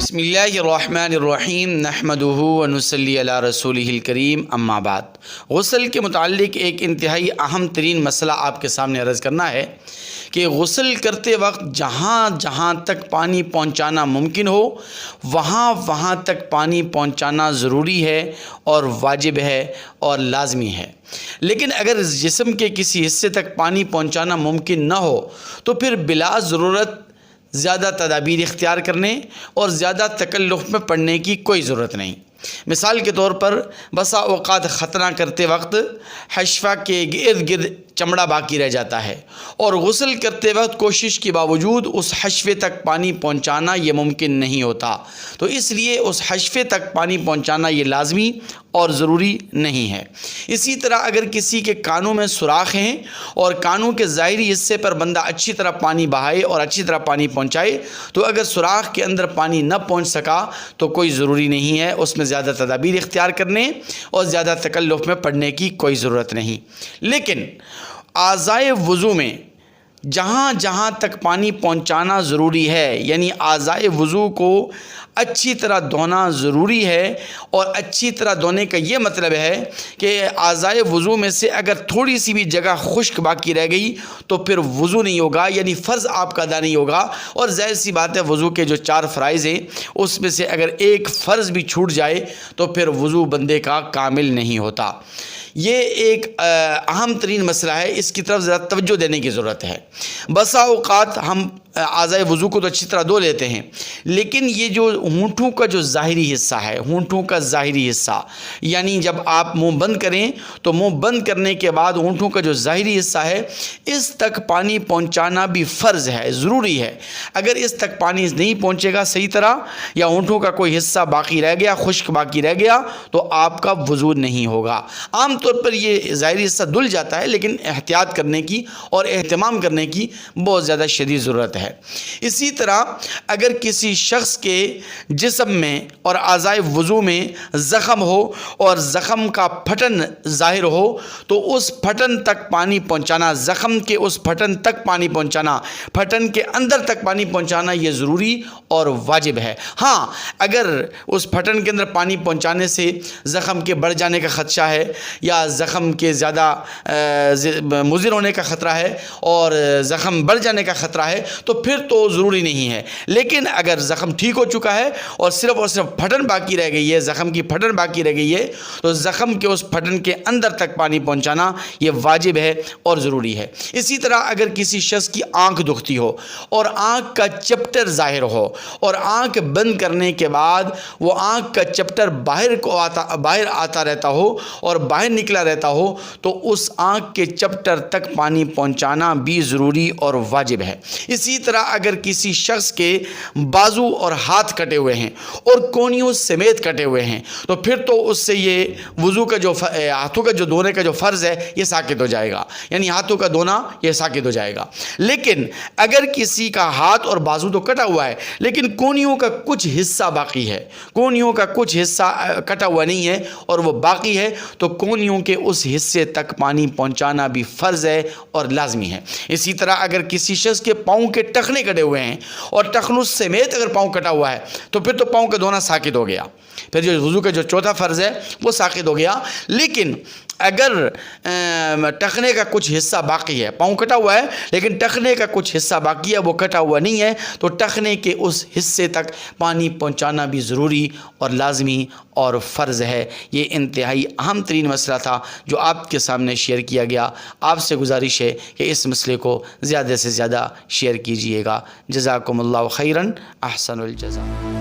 بسم اللہ الرحمن الرحیم نحمدہ ونصلی علی رسولہ الکریم اما بعد۔ غسل کے متعلق ایک انتہائی اہم ترین مسئلہ آپ کے سامنے عرض کرنا ہے کہ غسل کرتے وقت جہاں جہاں تک پانی پہنچانا ممکن ہو وہاں تک پانی پہنچانا ضروری ہے اور واجب ہے اور لازمی ہے، لیکن اگر جسم کے کسی حصے تک پانی پہنچانا ممکن نہ ہو تو پھر بلا ضرورت زیادہ تدابیر اختیار کرنے اور زیادہ تکلف میں پڑنے کی کوئی ضرورت نہیں۔ مثال کے طور پر بسا اوقات ختنہ کرتے وقت حشفہ کے ارد گرد چمڑا باقی رہ جاتا ہے اور غسل کرتے وقت کوشش کے باوجود اس حشفے تک پانی پہنچانا یہ ممکن نہیں ہوتا، تو اس لیے اس حشفے تک پانی پہنچانا یہ لازمی اور ضروری نہیں ہے۔ اسی طرح اگر کسی کے کانوں میں سوراخ ہیں اور کانوں کے ظاہری حصے پر بندہ اچھی طرح پانی بہائے اور اچھی طرح پانی پہنچائے تو اگر سوراخ کے اندر پانی نہ پہنچ سکا تو کوئی ضروری نہیں ہے، اس میں زیادہ تدابیر اختیار کرنے اور زیادہ تکلف میں پڑنے کی کوئی ضرورت نہیں۔ لیکن اعضائے وضو میں جہاں جہاں تک پانی پہنچانا ضروری ہے، یعنی اعضائے وضو کو اچھی طرح دھونا ضروری ہے، اور اچھی طرح دھونے کا یہ مطلب ہے کہ اعضائے وضو میں سے اگر تھوڑی سی بھی جگہ خشک باقی رہ گئی تو پھر وضو نہیں ہوگا، یعنی فرض آپ کا ادا نہیں ہوگا، اور ظاہر سی بات ہے وضو کے جو 4 فرائض ہیں اس میں سے اگر ایک فرض بھی چھوٹ جائے تو پھر وضو بندے کا کامل نہیں ہوتا۔ یہ ایک اہم ترین مسئلہ ہے، اس کی طرف ذرا توجہ دینے کی ضرورت ہے۔ بسا اوقات ہم اعضائے وضو کو تو اچھی طرح دھو لیتے ہیں، لیکن یہ جو ہونٹوں کا جو ظاہری حصہ ہے، ہونٹوں کا ظاہری حصہ، یعنی جب آپ منہ بند کریں تو منہ بند کرنے کے بعد ہونٹوں کا جو ظاہری حصہ ہے اس تک پانی پہنچانا بھی فرض ہے، ضروری ہے۔ اگر اس تک پانی نہیں پہنچے گا صحیح طرح یا ہونٹوں کا کوئی حصہ باقی رہ گیا، خشک باقی رہ گیا، تو آپ کا وضو نہیں ہوگا۔ عام طور پر یہ ظاہری حصہ دھل جاتا ہے، لیکن احتیاط کرنے کی اور اہتمام کرنے کی بہت زیادہ شدید ضرورت ہے۔ اسی طرح اگر کسی شخص کے جسم میں اور اعضائے وضو میں زخم ہو اور زخم کا پھٹن ظاہر ہو تو اس پھٹن تک پانی پہنچانا، زخم کے اس پھٹن تک پانی پہنچانا، پھٹن کے اندر تک پانی پہنچانا یہ ضروری اور واجب ہے۔ ہاں، اگر اس پھٹن کے اندر پانی پہنچانے سے زخم کے بڑھ جانے کا خدشہ ہے یا زخم کے زیادہ مضر ہونے کا خطرہ ہے اور زخم بڑھ جانے کا خطرہ ہے تو پھر تو ضروری نہیں ہے، لیکن اگر زخم ٹھیک ہو چکا ہے اور صرف پھٹن باقی رہ گئی ہے، زخم کی پھٹن باقی رہ گئی ہے، تو زخم کے اس پھٹن کے اندر تک پانی پہنچانا یہ واجب ہے اور ضروری ہے۔ اسی طرح اگر کسی شخص کی آنکھ دکھتی ہو اور آنکھ کا چپٹر ظاہر ہو اور آنکھ بند کرنے کے بعد وہ آنکھ کا چپٹر باہر آتا رہتا ہو اور باہر نکلا رہتا ہو تو اس آنکھ کے چپٹر تک پانی پہنچانا بھی ضروری اور واجب ہے۔ اسی طرح اگر کسی شخص کے بازو اور ہاتھ کٹے ہوئے ہیں اور کونیوں سمیت کٹے ہوئے ہیں تو پھر تو اس سے یہ وضو کا جو ہاتھوں کا جو دھونے کا جو فرض ہے یہ ساقط ہو جائے گا، یعنی ہاتھوں کا دھونا یہ ساقط ہو جائے گا۔ لیکن اگر کسی کا ہاتھ اور بازو تو کٹا ہوا ہے لیکن کونیوں کا کچھ حصہ باقی ہے، کونیوں کا کچھ حصہ کٹا ہوا نہیں ہے اور وہ باقی ہے، تو کونیوں کے اس حصے تک پانی پہنچانا بھی فرض ہے اور لازمی ہے۔ اسی طرح اگر کسی شخص کے پاؤں کے ٹخنے کٹے ہوئے ہیں اور ٹخنوں سمیت اگر پاؤں کٹا ہوا ہے تو پھر تو پاؤں کا دھونا ساقط ہو گیا، پھر جو وضو کا جو 4تھا فرض ہے وہ ساقط ہو گیا۔ لیکن اگر ٹخنے کا کچھ حصہ باقی ہے، پاؤں کٹا ہوا ہے لیکن ٹخنے کا کچھ حصہ باقی ہے، وہ کٹا ہوا نہیں ہے، تو ٹخنے کے اس حصے تک پانی پہنچانا بھی ضروری اور لازمی اور فرض ہے۔ یہ انتہائی اہم ترین مسئلہ تھا جو آپ کے سامنے شیئر کیا گیا۔ آپ سے گزارش ہے کہ اس مسئلے کو زیادہ سے زیادہ شیئر کیجئے گا۔ جزاکم اللہ خیراً، احسن الجزا۔